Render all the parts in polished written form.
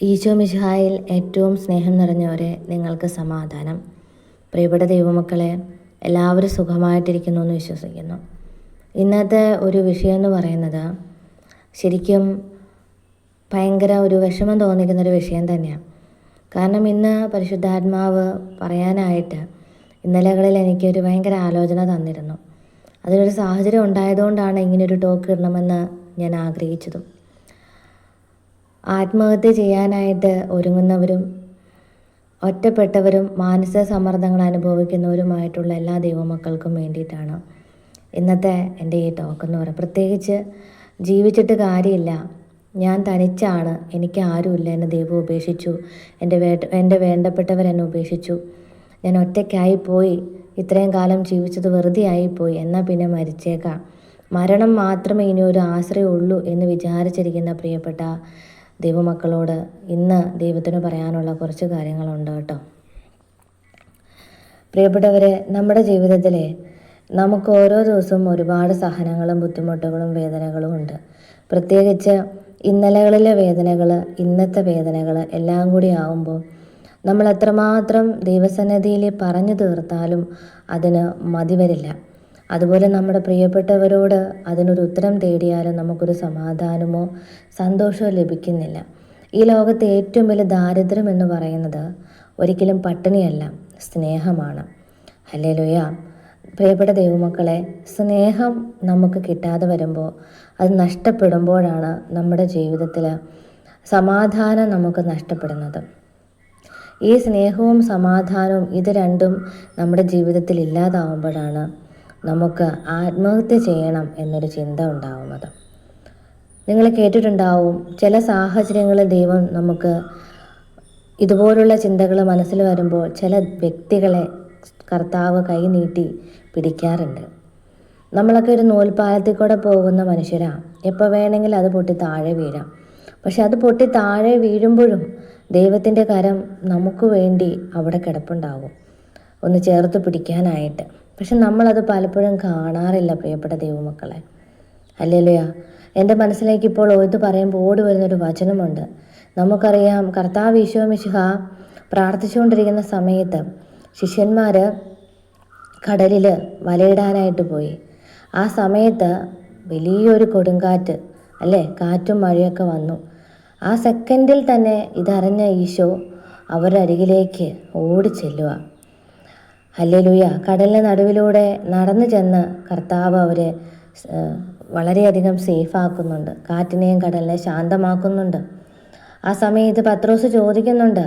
ഈശോ മിശിഹായിൽ ഏറ്റവും സ്നേഹം നിറഞ്ഞവരെ, നിങ്ങൾക്ക് സമാധാനം. പ്രിയപ്പെട്ട ദൈവമക്കളെ, എല്ലാവരും സുഖമായിട്ടിരിക്കുന്നു എന്ന് വിശ്വസിക്കുന്നു. ഇന്നത്തെ ഒരു വിഷയം എന്ന് പറയുന്നത് ശരിക്കും ഭയങ്കര ഒരു വിഷമം തോന്നിക്കുന്നൊരു വിഷയം തന്നെയാണ്. കാരണം ഇന്ന് പരിശുദ്ധാത്മാവ് പറയാനായിട്ട് ഇന്നലകളിൽ എനിക്കൊരു ഭയങ്കര ആലോചന തന്നിരുന്നു. അതിനൊരു സാഹചര്യം ഉണ്ടായതുകൊണ്ടാണ് ഇങ്ങനൊരു ടോക്ക് ഇടണമെന്ന് ഞാൻ ആഗ്രഹിച്ചതും. ആത്മഹത്യ ചെയ്യാനായിട്ട് ഒരുങ്ങുന്നവരും ഒറ്റപ്പെട്ടവരും മാനസിക സമ്മർദ്ദങ്ങൾ അനുഭവിക്കുന്നവരുമായിട്ടുള്ള എല്ലാ ദൈവമക്കൾക്കും വേണ്ടിയിട്ടാണ് ഇന്നത്തെ എൻ്റെ ഈ ടോക്ക് എന്ന് പറയുന്നത്. പ്രത്യേകിച്ച് ജീവിച്ചിട്ട് കാര്യമില്ല, ഞാൻ തനിച്ചാണ്, എനിക്ക് ആരുമില്ല, എന്നെ ദൈവം ഉപേക്ഷിച്ചു, എൻ്റെ വേണ്ടപ്പെട്ടവരെന്നെ ഉപേക്ഷിച്ചു, ഞാൻ ഒറ്റയ്ക്കായിപ്പോയി, ഇത്രയും കാലം ജീവിച്ചത് വെറുതെ ആയിപ്പോയി, എന്നാൽ പിന്നെ മരിച്ചേക്കാം, മരണം മാത്രമേ ഇനി ഒരു ആശ്രയമുള്ളൂ എന്ന് വിചാരിച്ചിരിക്കുന്ന പ്രിയപ്പെട്ട ദൈവമക്കളോട് ഇന്ന് ദൈവത്തിന് പറയാനുള്ള കുറച്ച് കാര്യങ്ങളുണ്ട് കേട്ടോ. പ്രിയപ്പെട്ടവരെ, നമ്മുടെ ജീവിതത്തിലെ നമുക്ക് ഓരോ ദിവസവും ഒരുപാട് സഹനങ്ങളും ബുദ്ധിമുട്ടുകളും വേദനകളും ഉണ്ട്. പ്രത്യേകിച്ച് ഇന്നലകളിലെ വേദനകൾ, ഇന്നത്തെ വേദനകൾ എല്ലാം കൂടി ആവുമ്പോൾ നമ്മൾ എത്രമാത്രം ദൈവസന്നിധിയിൽ പറഞ്ഞു തീർത്താലും അതിന് മതി വരില്ല. അതുപോലെ നമ്മുടെ പ്രിയപ്പെട്ടവരോട് അതിനൊരു ഉത്തരം തേടിയാലും നമുക്കൊരു സമാധാനമോ സന്തോഷമോ ലഭിക്കുന്നില്ല. ഈ ലോകത്തെ ഏറ്റവും വലിയ ദാരിദ്ര്യം എന്ന് പറയുന്നത് ഒരിക്കലും പട്ടിണിയല്ല, സ്നേഹമാണ്. ഹല്ലേലൂയ. പ്രിയപ്പെട്ട ദൈവമക്കളെ, സ്നേഹം നമുക്ക് കിട്ടാതെ വരുമ്പോൾ, അത് നഷ്ടപ്പെടുമ്പോഴാണ് നമ്മുടെ ജീവിതത്തിൽ സമാധാനം നമുക്ക് നഷ്ടപ്പെടുന്നത്. ഈ സ്നേഹവും സമാധാനവും ഇത് രണ്ടും നമ്മുടെ ജീവിതത്തിൽ ഇല്ലാതാവുമ്പോഴാണ് നമുക്ക് ആത്മഹത്യ ചെയ്യണം എന്നൊരു ചിന്ത ഉണ്ടാവുന്നത്. നിങ്ങൾ കേട്ടിട്ടുണ്ടാവും, ചില സാഹചര്യങ്ങളിൽ ദൈവം നമുക്ക് ഇതുപോലുള്ള ചിന്തകൾ മനസ്സിൽ വരുമ്പോൾ ചില വ്യക്തികളെ കർത്താവ് കൈ നീട്ടി പിടിക്കാറുണ്ട്. നമ്മളൊക്കെ ഒരു നൂൽപ്പാലത്തിൽ കൂടെ പോകുന്ന മനുഷ്യരാണ്. എപ്പോൾ വേണമെങ്കിലും അത് പൊട്ടി താഴെ വീഴാം. പക്ഷെ അത് പൊട്ടി താഴെ വീഴുമ്പോഴും ദൈവത്തിൻ്റെ കരം നമുക്ക് വേണ്ടി അവിടെ കിടപ്പുണ്ടാകും, ഒന്ന് ചേർത്ത് പിടിക്കാനായിട്ട്. പക്ഷെ നമ്മളത് പലപ്പോഴും കാണാറില്ല പ്രിയപ്പെട്ട ദൈവമക്കളെ. ഹല്ലേലൂയ. എൻ്റെ മനസ്സിലേക്ക് ഇപ്പോൾ ഇത് പറയുമ്പോൾ ഓടി വരുന്നൊരു വചനമുണ്ട്. നമുക്കറിയാം, കർത്താവ് ഈശോ മിശിഹാ പ്രാർത്ഥിച്ചുകൊണ്ടിരിക്കുന്ന സമയത്ത് ശിഷ്യന്മാർ കടലിൽ വലയിടാനായിട്ട് പോയി. ആ സമയത്ത് വലിയൊരു കൊടുങ്കാറ്റ്, അല്ലേ, കാറ്റും മഴയൊക്കെ വന്നു. ആ സെക്കൻഡിൽ തന്നെ ഇതറിഞ്ഞ ഈശോ അവരുടെ അരികിലേക്ക് ഓടി ചെല്ലുക. ഹല്ലേലൂയ. കടലിന് നടുവിലൂടെ നടന്നു ചെന്ന് കർത്താവ് അവരെ വളരെയധികം സേഫാക്കുന്നുണ്ട്, കാറ്റിനെയും കടലിനെ ശാന്തമാക്കുന്നുണ്ട്. ആ സമയത്ത് പത്രോസ് ചോദിക്കുന്നുണ്ട്,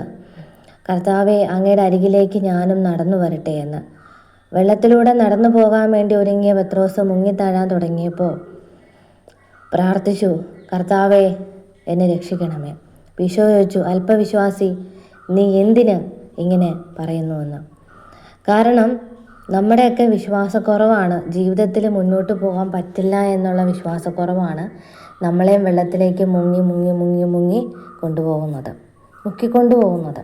കർത്താവെ, അങ്ങയുടെ അരികിലേക്ക് ഞാനും നടന്നു വരട്ടെ എന്ന്. വെള്ളത്തിലൂടെ നടന്നു പോകാൻ വേണ്ടി ഒരുങ്ങിയ പത്രോസ് മുങ്ങിത്താഴാൻ തുടങ്ങിയപ്പോൾ പ്രാർത്ഥിച്ചു, കർത്താവെ, എന്നെ രക്ഷിക്കണമേ. ഈശോ ചോദിച്ചു, അല്പവിശ്വാസി, നീ എന്തിന് ഇങ്ങനെ പറയുന്നുവെന്ന്. കാരണം നമ്മുടെയൊക്കെ വിശ്വാസക്കുറവാണ്, ജീവിതത്തിൽ മുന്നോട്ട് പോകാൻ പറ്റില്ല എന്നുള്ള വിശ്വാസക്കുറവാണ് നമ്മളെയും വെള്ളത്തിലേക്ക് മുങ്ങി മുങ്ങി മുങ്ങി മുങ്ങി കൊണ്ടുപോകുന്നത്, മുക്കിക്കൊണ്ടുപോകുന്നത്.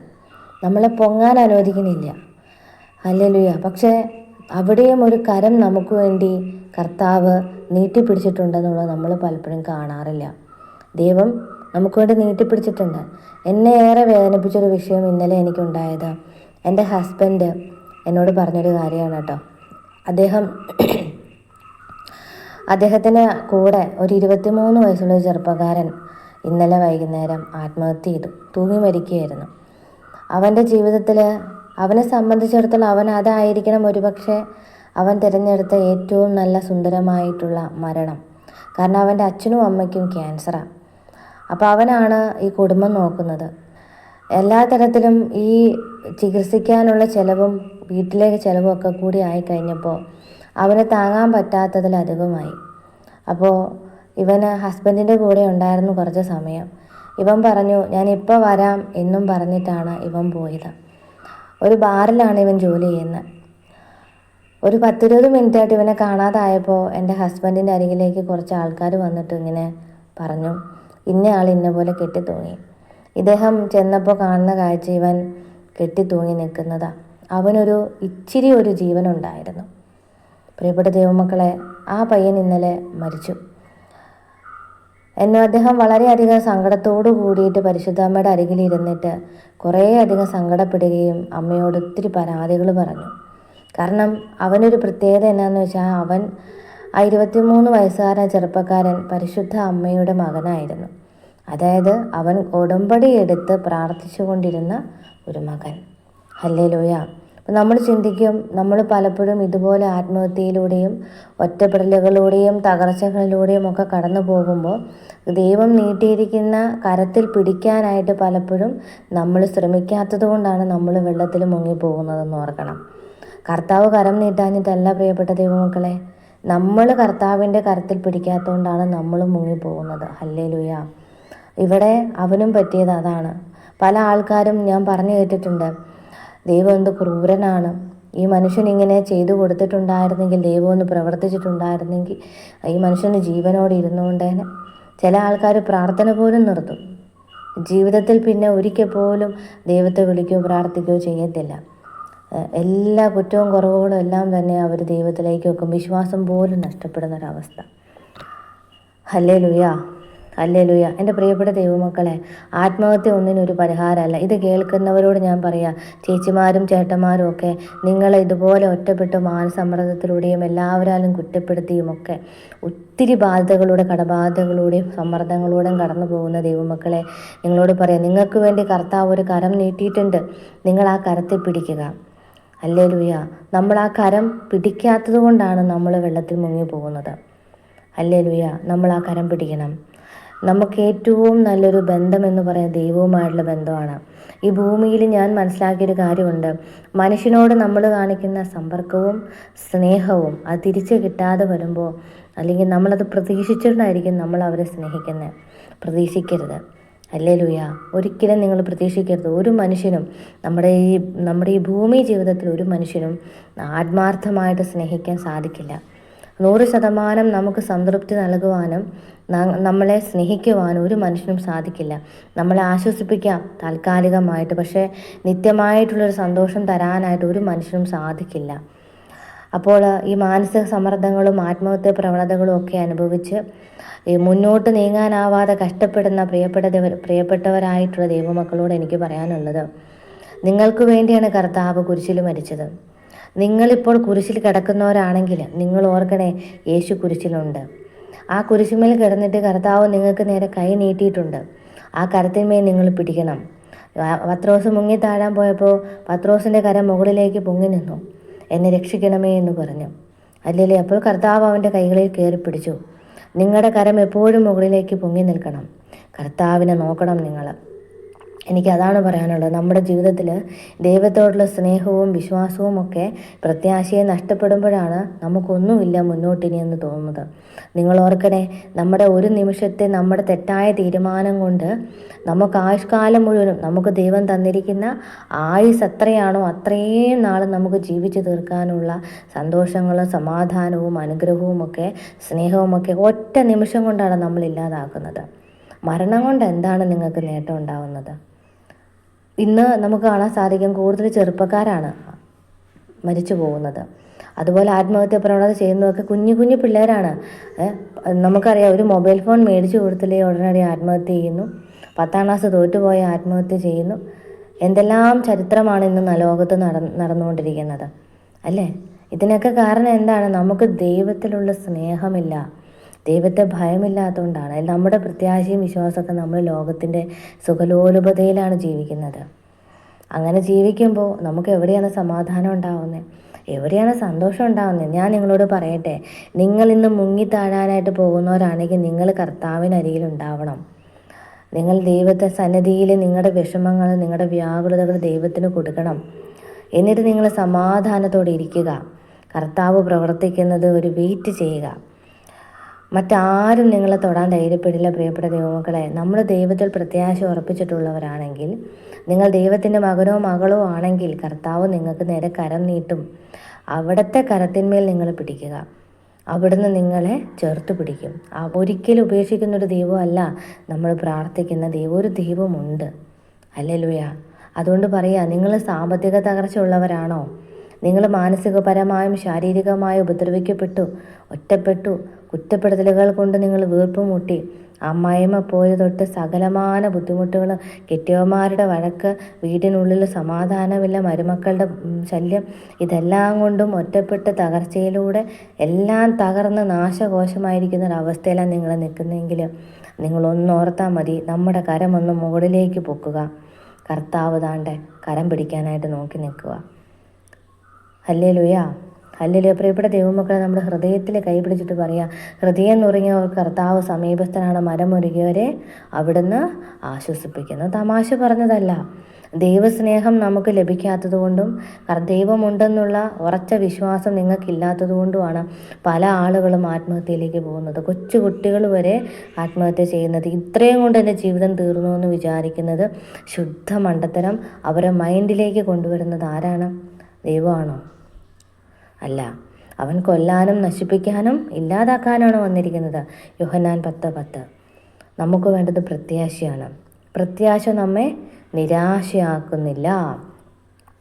നമ്മളെ പൊങ്ങാൻ അനുവദിക്കുന്നില്ല. ഹല്ലേലൂയ. പക്ഷേ അവിടെയും ഒരു കരം നമുക്ക് വേണ്ടി കർത്താവ് നീട്ടിപ്പിടിച്ചിട്ടുണ്ടെന്നുള്ളത് നമ്മൾ പലപ്പോഴും കാണാറില്ല. ദൈവം നമുക്ക് വേണ്ടി നീട്ടിപ്പിടിച്ചിട്ടുണ്ട്. എന്നെ ഏറെ വേദനിപ്പിച്ചൊരു വിഷയം ഇന്നലെ എനിക്കുണ്ടായത് എൻ്റെ ഹസ്ബൻഡ് എന്നോട് പറഞ്ഞൊരു കാര്യമാണ് കേട്ടോ. അദ്ദേഹത്തിന് കൂടെ ഒരു 23 വയസ്സുള്ള ഒരു ചെറുപ്പക്കാരൻ ഇന്നലെ വൈകുന്നേരം ആത്മഹത്യ ചെയ്തു, തൂങ്ങി മരിക്കുകയായിരുന്നു. അവൻ്റെ ജീവിതത്തിൽ അവനെ സംബന്ധിച്ചിടത്തോളം അവൻ അതായിരിക്കണം ഒരുപക്ഷെ അവൻ തിരഞ്ഞെടുത്ത ഏറ്റവും നല്ല സുന്ദരമായിട്ടുള്ള മരണം. കാരണം അവൻ്റെ അച്ഛനും അമ്മയ്ക്കും ക്യാൻസറാണ്. അപ്പോൾ അവനാണ് ഈ കുടുംബം നോക്കുന്നത്. എല്ലാ തരത്തിലും ഈ ചികിത്സിക്കാനുള്ള ചിലവും വീട്ടിലേക്ക് ചിലവും ഒക്കെ കൂടി ആയിക്കഴിഞ്ഞപ്പോൾ അവന് താങ്ങാൻ പറ്റാത്തതിലധികമായി. അപ്പോൾ ഇവന് ഹസ്ബൻഡിൻ്റെ കൂടെ ഉണ്ടായിരുന്നു കുറച്ച് സമയം. ഇവൻ പറഞ്ഞു, ഞാനിപ്പോൾ വരാം എന്നും പറഞ്ഞിട്ടാണ് ഇവൻ പോയത്. ഒരു ബാറിലാണ് ഇവൻ ജോലി ചെയ്യുന്നത്. ഒരു 10-20 മിനിറ്റായിട്ട് ഇവനെ കാണാതായപ്പോൾ എൻ്റെ ഹസ്ബൻഡിൻ്റെ അരികിലേക്ക് കുറച്ച് ആൾക്കാർ വന്നിട്ട് ഇങ്ങനെ പറഞ്ഞു, ഇന്ന ആൾ ഇന്ന പോലെ കെട്ടിത്തൂങ്ങി. ഇദ്ദേഹം ചെന്നപ്പോൾ കാണുന്ന കാഴ്ച ഇവൻ കെട്ടിത്തൂങ്ങി നിൽക്കുന്നതാണ്. അവനൊരു ഇച്ചിരി ഒരു ജീവനുണ്ടായിരുന്നു. പ്രിയപ്പെട്ട ദൈവമക്കളെ, ആ പയ്യൻ ഇന്നലെ മരിച്ചു. എന്നും അദ്ദേഹം വളരെയധികം സങ്കടത്തോടു കൂടിയിട്ട് പരിശുദ്ധാമ്മയുടെ അരികിലിരുന്നിട്ട് കുറേയധികം സങ്കടപ്പെടുകയും അമ്മയോട് ഒത്തിരി പരാതികൾ പറഞ്ഞു. കാരണം അവനൊരു പ്രത്യേകത എന്നാന്ന് വെച്ചാൽ അവൻ ആ 23 വയസ്സുകാരൻ ചെറുപ്പക്കാരൻ പരിശുദ്ധ അമ്മയുടെ മകനായിരുന്നു. അതായത് അവൻ ഉടമ്പടി എടുത്ത് പ്രാർത്ഥിച്ചു കൊണ്ടിരുന്ന ഒരു മകൻ. ഹല്ലേലൂയ. അപ്പം നമ്മൾ ചിന്തിക്കും, നമ്മൾ പലപ്പോഴും ഇതുപോലെ ആത്മഹത്യയിലൂടെയും ഒറ്റപ്പെടലുകളിലൂടെയും തകർച്ചകളിലൂടെയും ഒക്കെ കടന്നു പോകുമ്പോൾ ദൈവം നീട്ടിയിരിക്കുന്ന കരത്തിൽ പിടിക്കാനായിട്ട് പലപ്പോഴും നമ്മൾ ശ്രമിക്കാത്തത് കൊണ്ടാണ് നമ്മൾ വെള്ളത്തിൽ മുങ്ങിപ്പോകുന്നതെന്ന് ഓർക്കണം. കർത്താവ് കരം നീട്ടാഞ്ഞിട്ടല്ല പ്രിയപ്പെട്ട ദൈവമക്കളെ, നമ്മൾ കർത്താവിൻ്റെ കരത്തിൽ പിടിക്കാത്തതുകൊണ്ടാണ് നമ്മൾ മുങ്ങിപ്പോകുന്നത്. ഹല്ലേലൂയ. ഇവിടെ അവനും പറ്റിയത് അതാണ്. പല ആൾക്കാരും ഞാൻ പറഞ്ഞു കേട്ടിട്ടുണ്ട്, ദൈവം എന്ത് ക്രൂരനാണ്, ഈ മനുഷ്യൻ ഇങ്ങനെ ചെയ്തു കൊടുത്തിട്ടുണ്ടായിരുന്നെങ്കിൽ, ദൈവം ഒന്ന് പ്രവർത്തിച്ചിട്ടുണ്ടായിരുന്നെങ്കിൽ ഈ മനുഷ്യന് ജീവനോടെ ഇരുന്നുകൊണ്ടേനെ. ചില ആൾക്കാർ പ്രാർത്ഥന പോലും നിർത്തും. ജീവിതത്തിൽ പിന്നെ ഒരിക്കൽ പോലും ദൈവത്തെ വിളിക്കുകയോ പ്രാർത്ഥിക്കുകയോ ചെയ്യത്തില്ല. എല്ലാ കുറ്റവും കുറവുകളും എല്ലാം തന്നെ അവർ ദൈവത്തിലേക്ക് വെക്കും. വിശ്വാസം പോലും നഷ്ടപ്പെടുന്നൊരവസ്ഥ. Hallelujah, hallelujah. എൻ്റെ പ്രിയപ്പെട്ട ദൈവമക്കളെ, ആത്മഹത്യ ഒന്നിനൊരു പരിഹാരമല്ല. ഇത് കേൾക്കുന്നവരോട് ഞാൻ പറയാം, ചേച്ചിമാരും ചേട്ടന്മാരും ഒക്കെ നിങ്ങൾ ഇതുപോലെ ഒറ്റപ്പെട്ട് മാനസമ്മർദ്ദത്തിലൂടെയും എല്ലാവരാലും കുറ്റപ്പെടുത്തിയുമൊക്കെ ഒത്തിരി ബാധ്യതകളുടെ കടബാധ്യതകളുടെയും സമ്മർദ്ദങ്ങളൂടെയും കടന്നു പോകുന്ന ദൈവമക്കളെ, നിങ്ങളോട് പറയാം, നിങ്ങൾക്ക് വേണ്ടി കർത്താവ് ഒരു കരം നീട്ടിയിട്ടുണ്ട്. നിങ്ങൾ ആ കരത്തിൽ പിടിക്കുക. ഹല്ലേലൂയ. നമ്മൾ ആ കരം പിടിക്കാത്തത് കൊണ്ടാണ് നമ്മൾ വെള്ളത്തിൽ മുങ്ങി പോകുന്നത്. ഹല്ലേലൂയ. നമ്മൾ ആ കരം പിടിക്കണം. നമുക്ക് ഏറ്റവും നല്ലൊരു ബന്ധം എന്ന് പറയുന്നത് ദൈവവുമായിട്ടുള്ള ബന്ധമാണ്. ഈ ഭൂമിയിൽ ഞാൻ മനസ്സിലാക്കിയൊരു കാര്യമുണ്ട്, മനുഷ്യനോട് നമ്മൾ കാണിക്കുന്ന സമ്പർക്കവും സ്നേഹവും അത് തിരിച്ച് കിട്ടാതെ വരുമ്പോൾ, അല്ലെങ്കിൽ നമ്മളത് പ്രതീക്ഷിച്ചിട്ടായിരിക്കും നമ്മൾ അവരെ സ്നേഹിക്കുന്നത്. പ്രതീക്ഷിക്കരുത്. ഹല്ലേലൂയ. ഒരിക്കലും നിങ്ങൾ പ്രതീക്ഷിക്കരുത്. ഒരു മനുഷ്യനും നമ്മുടെ ഈ ഭൂമി ജീവിതത്തിൽ ഒരു മനുഷ്യനും ആത്മാർത്ഥമായിട്ട് സ്നേഹിക്കാൻ സാധിക്കില്ല. 100% നമുക്ക് സംതൃപ്തി നൽകുവാനും നമ്മളെ സ്നേഹിക്കുവാനും ഒരു മനുഷ്യനും സാധിക്കില്ല. നമ്മളെ ആശ്വസിപ്പിക്കാം താൽക്കാലികമായിട്ട്, പക്ഷേ നിത്യമായിട്ടുള്ളൊരു സന്തോഷം തരാനായിട്ട് ഒരു മനുഷ്യനും സാധിക്കില്ല. അപ്പോൾ ഈ മാനസിക സമ്മർദ്ദങ്ങളും ആത്മഹത്യ പ്രവണതകളും ഒക്കെ അനുഭവിച്ച് മുന്നോട്ട് നീങ്ങാനാവാതെ കഷ്ടപ്പെടുന്ന പ്രിയപ്പെട്ടവരായിട്ടുള്ള ദൈവമക്കളോട് എനിക്ക് പറയാനുള്ളത്, നിങ്ങൾക്ക് വേണ്ടിയാണ് കർത്താവ് കുരിശിൽ മരിച്ചത്. നിങ്ങളിപ്പോൾ കുരിശിൽ കിടക്കുന്നവരാണെങ്കിൽ നിങ്ങൾ ഓർക്കണേ, യേശു കുരിശിലുണ്ട്. ആ കുരിശുമേൽ കിടന്നിട്ട് കർത്താവ് നിങ്ങൾക്ക് നേരെ കൈ നീട്ടിയിട്ടുണ്ട്. ആ കരത്തിന്മേൽ നിങ്ങൾ പിടിക്കണം. പത്രോസ് മുങ്ങി താഴാൻ പോയപ്പോൾ പത്രോസിൻ്റെ കരം മുകളിലേക്ക് പൊങ്ങി നിന്നു, എന്നെ രക്ഷിക്കണമേ എന്ന് പറഞ്ഞു. അല്ലല്ലേ? അപ്പോൾ കർത്താവ് അവൻ്റെ കൈകളിൽ കയറി പിടിച്ചു. നിങ്ങളുടെ കരം എപ്പോഴും മുകളിലേക്ക് പൊങ്ങി നിൽക്കണം. കർത്താവിനെ നോക്കണം നിങ്ങൾ. എനിക്കതാണ് പറയാനുള്ളത്. നമ്മുടെ ജീവിതത്തിൽ ദൈവത്തോടുള്ള സ്നേഹവും വിശ്വാസവും ഒക്കെ പ്രത്യാശയെ നഷ്ടപ്പെടുമ്പോഴാണ് നമുക്കൊന്നുമില്ല മുന്നോട്ടിനി എന്ന് തോന്നുന്നത്. നിങ്ങൾ ഓർക്കണേ, നമ്മുടെ ഒരു നിമിഷത്തെ നമ്മുടെ തെറ്റായ തീരുമാനം കൊണ്ട് നമുക്ക് ആയുഷ്കാലം മുഴുവനും നമുക്ക് ദൈവം തന്നിരിക്കുന്ന ആയുസ് എത്രയാണോ അത്രയും നാൾ നമുക്ക് ജീവിച്ചു തീർക്കാനുള്ള സന്തോഷങ്ങളും സമാധാനവും അനുഗ്രഹവും ഒക്കെ സ്നേഹവും ഒക്കെ ഒറ്റ നിമിഷം കൊണ്ടാണ് നമ്മൾ ഇല്ലാതാക്കുന്നത്. മരണം കൊണ്ട് എന്താണ് നിങ്ങൾക്ക് നേട്ടം ഉണ്ടാവുന്നത്? ഇന്ന് നമുക്ക് കാണാൻ സാധിക്കും, കൂടുതൽ ചെറുപ്പക്കാരാണ് മരിച്ചു പോകുന്നത്. അതുപോലെ ആത്മഹത്യ പ്രവണത ചെയ്യുന്നതൊക്കെ കുഞ്ഞു കുഞ്ഞു പിള്ളേരാണ്. നമുക്കറിയാം, ഒരു മൊബൈൽ ഫോൺ മേടിച്ചു കൊടുത്തില്ലേ ഉടനടി ആത്മഹത്യ ചെയ്യുന്നു. 10ാം ക്ലാസ് തോറ്റുപോയ ആത്മഹത്യ ചെയ്യുന്നു. എന്തെല്ലാം ചരിത്രമാണ് ഇന്ന് ലോകത്ത് നടന്നുകൊണ്ടിരിക്കുന്നത് അല്ലേ? ഇതിനൊക്കെ കാരണം എന്താണ്? നമുക്ക് ദൈവത്തിലുള്ള സ്നേഹമില്ല, ദൈവത്തെ ഭയമില്ലാത്തതുകൊണ്ടാണ്. നമ്മുടെ പ്രത്യാശയും വിശ്വാസമൊക്കെ നമ്മൾ ലോകത്തിൻ്റെ സുഖലോലുപതയിലാണ് ജീവിക്കുന്നത്. അങ്ങനെ ജീവിക്കുമ്പോൾ നമുക്ക് എവിടെയാണ് സമാധാനം ഉണ്ടാവുന്നത്? എവിടെയാണ് സന്തോഷം ഉണ്ടാവുന്നത്? ഞാൻ നിങ്ങളോട് പറയട്ടെ, നിങ്ങൾ ഇന്ന് മുങ്ങിത്താഴാനായിട്ട് പോകുന്നവരാണെങ്കിൽ നിങ്ങൾ കർത്താവിനരികിൽ ഉണ്ടാവണം. നിങ്ങൾ ദൈവത്തെ സന്നിധിയിൽ നിങ്ങളുടെ വിഷമങ്ങൾ, നിങ്ങളുടെ വ്യാകുലതകൾ ദൈവത്തിന് കൊടുക്കണം. എന്നിട്ട് നിങ്ങൾ സമാധാനത്തോടെ ഇരിക്കുക. കർത്താവ് പ്രവർത്തിക്കുന്നത് ഒരു വെയിറ്റ് ചെയ്യുക. മറ്റാരും നിങ്ങളെ തൊടാൻ ധൈര്യപ്പെടില്ല. പ്രിയപ്പെട്ട ദൈവമക്കളെ, നമ്മൾ ദൈവത്തിൽ പ്രത്യാശ ഉറപ്പിച്ചിട്ടുള്ളവരാണെങ്കിൽ, നിങ്ങൾ ദൈവത്തിൻ്റെ മകനോ മകളോ ആണെങ്കിൽ കർത്താവ് നിങ്ങൾക്ക് നേരെ കരം നീട്ടും. അവിടുത്തെ കരത്തിന്മേൽ നിങ്ങൾ പിടിക്കുക. അവിടുന്ന് നിങ്ങളെ ചേർത്ത് പിടിക്കും. ഒരിക്കലും ഉപേക്ഷിക്കുന്നൊരു ദൈവമല്ല നമ്മൾ പ്രാർത്ഥിക്കുന്ന ദൈവം. ഒരു ദൈവമുണ്ട്. ഹല്ലേലൂയ. അതുകൊണ്ട് പറയുക, നിങ്ങൾ സാമ്പത്തിക തകർച്ച ഉള്ളവരാണോ? നിങ്ങൾ മാനസികപരമായും ശാരീരികമായും ഉപദ്രവിക്കപ്പെട്ടു, ഒറ്റപ്പെട്ടു, കുറ്റപ്പെടുത്തലുകൾ കൊണ്ട് നിങ്ങൾ വീർപ്പ് മുട്ടി, അമ്മായിമ്മ പോയ തൊട്ട് സകലമാന ബുദ്ധിമുട്ടുകളും, കെട്ടിയവന്മാരുടെ വഴക്ക്, വീടിനുള്ളിൽ സമാധാനമില്ല, മരുമക്കളുടെ ശല്യം, ഇതെല്ലാം കൊണ്ടും ഒറ്റപ്പെട്ട് തകർച്ചയിലൂടെ എല്ലാം തകർന്ന് നാശകോശമായിരിക്കുന്ന ഒരവസ്ഥയിലാണ് നിങ്ങൾ നിൽക്കുന്നതെങ്കിൽ നിങ്ങളൊന്നോർത്താൽ മതി. നമ്മുടെ കരമൊന്ന് മുകളിലേക്ക് പൊക്കുക. കർത്താവ് താണ്ടെ കരം പിടിക്കാനായിട്ട് നോക്കി നിൽക്കുക. Hallelujah, hallelujah. പ്രിയപ്പെട്ട ദൈവമക്കളെ, നമ്മുടെ ഹൃദയത്തിൽ കൈപിടിച്ചിട്ട് പറയാം, ഹൃദയം നുറുങ്ങിയവർ കർത്താവ് സമീപസ്ഥനാണ്, മരമൊരുകിയവരെ അവിടുന്ന് ആശ്വസിപ്പിക്കുന്നു. തമാശ പറഞ്ഞതല്ല. ദൈവസ്നേഹം നമുക്ക് ലഭിക്കാത്തത് കൊണ്ടും ദൈവമുണ്ടെന്നുള്ള ഉറച്ച വിശ്വാസം നിങ്ങൾക്കില്ലാത്തത് കൊണ്ടുമാണ് പല ആളുകളും ആത്മഹത്യയിലേക്ക് പോകുന്നത്. കൊച്ചു കുട്ടികൾ വരെ ആത്മഹത്യ ചെയ്യുന്നത്. ഇത്രയും കൊണ്ട് എൻ്റെ ജീവിതം തീർന്നു എന്ന് വിചാരിക്കുന്നത് ശുദ്ധ മണ്ടത്തരം. അവരെ മൈൻഡിലേക്ക് കൊണ്ടുവരുന്നത് ആരാണ്? ദൈവമാണോ? അല്ല. അവൻ കൊല്ലാനും നശിപ്പിക്കാനും ഇല്ലാതാക്കാനാണ് വന്നിരിക്കുന്നത്. യോഹന്നാൻ 10:10. നമുക്ക് വേണ്ടത് പ്രത്യാശയാണ്. പ്രത്യാശ നമ്മെ നിരാശയാക്കുന്നില്ല.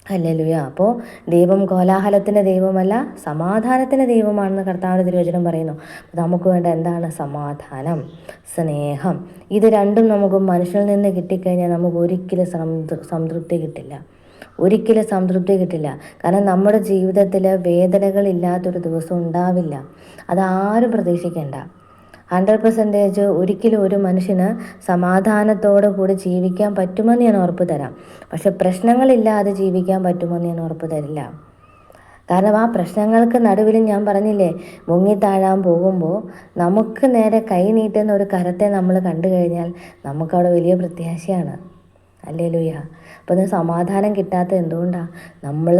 ഹല്ലേലൂയ. അപ്പോൾ ദൈവം കോലാഹലത്തിൻ്റെ ദൈവമല്ല, സമാധാനത്തിൻ്റെ ദൈവമാണെന്ന് കർത്താവിൻ്റെ തിരുവചനം പറയുന്നു. നമുക്ക് വേണ്ട എന്താണ്? സമാധാനം, സ്നേഹം. ഇത് രണ്ടും നമുക്ക് മനുഷ്യനിൽ നിന്ന് കിട്ടിക്കഴിഞ്ഞാൽ നമുക്ക് ഒരിക്കലും സംതൃപ്തി കിട്ടില്ല. ഒരിക്കലും സംതൃപ്തി കിട്ടില്ല. കാരണം നമ്മുടെ ജീവിതത്തിൽ വേദനകളില്ലാത്തൊരു ദിവസം ഉണ്ടാവില്ല. അതാരും പ്രതീക്ഷിക്കേണ്ട. 100% ഒരിക്കലും ഒരു മനുഷ്യന് സമാധാനത്തോടു കൂടി ജീവിക്കാൻ പറ്റുമെന്ന് ഞാൻ ഉറപ്പ് തരാം. പക്ഷെ പ്രശ്നങ്ങളില്ലാതെ ജീവിക്കാൻ പറ്റുമെന്ന് ഞാൻ ഉറപ്പ് തരില്ല. കാരണം ആ പ്രശ്നങ്ങൾക്ക് നടുവിലും ഞാൻ പറഞ്ഞില്ലേ, മുങ്ങിത്താഴാൻ പോകുമ്പോൾ നമുക്ക് നേരെ കൈ നീട്ടുന്ന ഒരു കരത്തെ നമ്മൾ കണ്ടു കഴിഞ്ഞാൽ നമുക്കവിടെ വലിയ പ്രത്യാശയാണ്. ഹല്ലേലൂയ. അപ്പോൾ അത് സമാധാനം കിട്ടാത്ത എന്തുകൊണ്ടാണ്?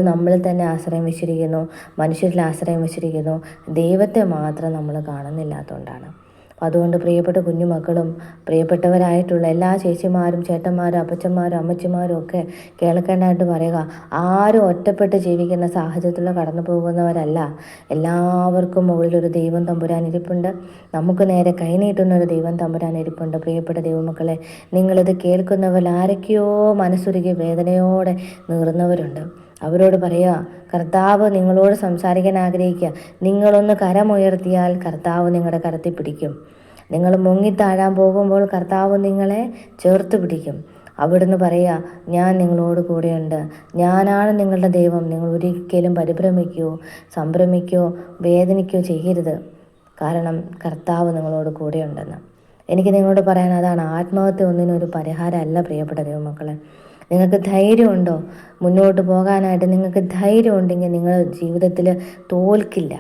നമ്മളിൽ തന്നെ ആശ്രയം വെച്ചിരിക്കുന്നു, മനുഷ്യരിൽ ആശ്രയം വെച്ചിരിക്കുന്നു, ദൈവത്തെ മാത്രം നമ്മൾ കാണുന്നില്ലാത്തതുകൊണ്ടാണ്. അപ്പോൾ അതുകൊണ്ട് പ്രിയപ്പെട്ട കുഞ്ഞുമക്കളും പ്രിയപ്പെട്ടവരായിട്ടുള്ള എല്ലാ ചേച്ചിമാരും ചേട്ടന്മാരും അപ്പച്ചന്മാരും അമ്മച്ചിമാരും ഒക്കെ കേൾക്കേണ്ടതായിട്ട് പറയുക, ആരും ഒറ്റപ്പെട്ട് ജീവിക്കുന്ന സാഹചര്യത്തിൽ കടന്നു പോകുന്നവരല്ല. എല്ലാവർക്കും മുകളിലൊരു ദൈവം തമ്പുരാൻ ഇരിപ്പുണ്ട്. നമുക്ക് നേരെ കൈനീട്ടുന്നൊരു ദൈവം തമ്പുരാൻ ഇരിപ്പുണ്ട്. പ്രിയപ്പെട്ട ദൈവമക്കളെ, നിങ്ങളിത് കേൾക്കുന്നവർ ആരൊക്കെയോ മനസ്സുരുകി വേദനയോടെ നീറുന്നവരുണ്ട്. അവരോട് പറയുക, കർത്താവ് നിങ്ങളോട് സംസാരിക്കാൻ ആഗ്രഹിക്കുക. നിങ്ങളൊന്ന് കരമുയർത്തിയാൽ കർത്താവ് നിങ്ങളുടെ കരത്തിൽ പിടിക്കും. നിങ്ങൾ മുങ്ങിത്താഴാൻ പോകുമ്പോൾ കർത്താവ് നിങ്ങളെ ചേർത്ത് പിടിക്കും. അവിടുന്ന് പറയുക, ഞാൻ നിങ്ങളോട് കൂടെയുണ്ട്, ഞാനാണ് നിങ്ങളുടെ ദൈവം. നിങ്ങൾ ഒരിക്കലും പരിഭ്രമിക്കുകയോ സംഭ്രമിക്കുകയോ വേദനിക്കുകയോ ചെയ്യരുത്. കാരണം കർത്താവ് നിങ്ങളോട് കൂടെയുണ്ടെന്ന്. എനിക്ക് നിങ്ങളോട് പറയാൻ അതാണ്. ആത്മഹത്യ ഒന്നിനൊരു പരിഹാരമല്ല പ്രിയപ്പെട്ട ദൈവമക്കളെ. നിങ്ങൾക്ക് ധൈര്യമുണ്ടോ മുന്നോട്ട് പോകാനായിട്ട്? നിങ്ങൾക്ക് ധൈര്യമുണ്ടെങ്കിൽ നിങ്ങൾ ജീവിതത്തിൽ തോൽക്കില്ല.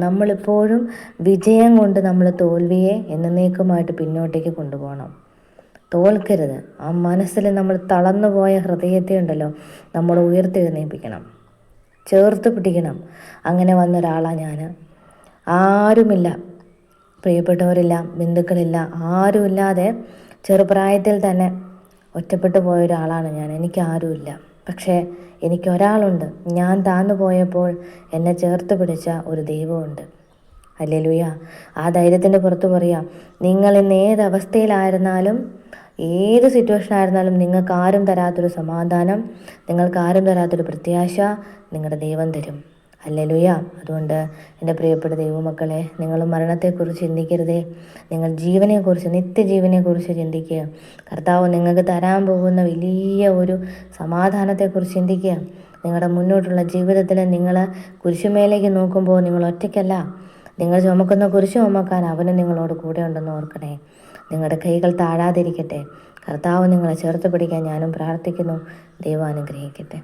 നമ്മളിപ്പോഴും വിജയം കൊണ്ട് നമ്മൾ തോൽവിയെ എന്നേക്കുമായിട്ട് പിന്നോട്ടേക്ക് കൊണ്ടുപോകണം. തോൽക്കരുത്. ആ മനസ്സിൽ നമ്മൾ തളർന്നു പോയ ഹൃദയത്തെ ഉണ്ടല്ലോ, നമ്മൾ ഉയർത്തെഴുന്നേൽപ്പിക്കണം, ചേർത്ത് പിടിക്കണം. അങ്ങനെ വന്ന ഒരാളാണ് ഞാൻ. ആരുമില്ല, പ്രിയപ്പെട്ടവരില്ല, ബന്ധുക്കളില്ല, ആരുമില്ലാതെ ചെറുപ്രായത്തിൽ തന്നെ ഒറ്റപ്പെട്ടു പോയ ഒരാളാണ് ഞാൻ. എനിക്ക് ആരുമില്ല. പക്ഷേ എനിക്കൊരാളുണ്ട്. ഞാൻ താന്നു പോയപ്പോൾ എന്നെ ചേർത്ത് പിടിച്ച ഒരു ദൈവമുണ്ട്. ഹല്ലേലൂയ. ആ ധൈര്യത്തിൻ്റെ പുറത്ത് പറയാം, നിങ്ങൾ ഇന്ന് ഏത് അവസ്ഥയിലായിരുന്നാലും ഏത് സിറ്റുവേഷൻ ആയിരുന്നാലും നിങ്ങൾക്ക് ആരും തരാത്തൊരു സമാധാനം, നിങ്ങൾക്ക് ആരും തരാത്തൊരു പ്രത്യാശ നിങ്ങളുടെ ദൈവം തരും. ഹല്ലേലൂയ. അതുകൊണ്ട് എൻ്റെ പ്രിയപ്പെട്ട ദൈവമക്കളെ, നിങ്ങൾ മരണത്തെക്കുറിച്ച് ചിന്തിക്കരുതേ. നിങ്ങൾ ജീവനെക്കുറിച്ച്, നിത്യജീവനെക്കുറിച്ച് ചിന്തിക്കുക. കർത്താവ് നിങ്ങൾക്ക് തരാൻ പോകുന്ന വലിയ ഒരു സമാധാനത്തെക്കുറിച്ച് ചിന്തിക്കുക. നിങ്ങളുടെ മുന്നോട്ടുള്ള ജീവിതത്തിൽ നിങ്ങൾ കുരിശുമേലേക്ക് നോക്കുമ്പോൾ നിങ്ങൾ ഒറ്റയ്ക്കല്ല. നിങ്ങൾ ചുമക്കുന്ന കുരിശ് ചുമക്കാൻ അവന് നിങ്ങളോട് കൂടെ ഉണ്ടെന്ന് ഓർക്കണേ. നിങ്ങളുടെ കൈകൾ താഴാതിരിക്കട്ടെ. കർത്താവ് നിങ്ങളെ ചേർത്ത് പിടിക്കാൻ ഞാനും പ്രാർത്ഥിക്കുന്നു. ദൈവം അനുഗ്രഹിക്കട്ടെ.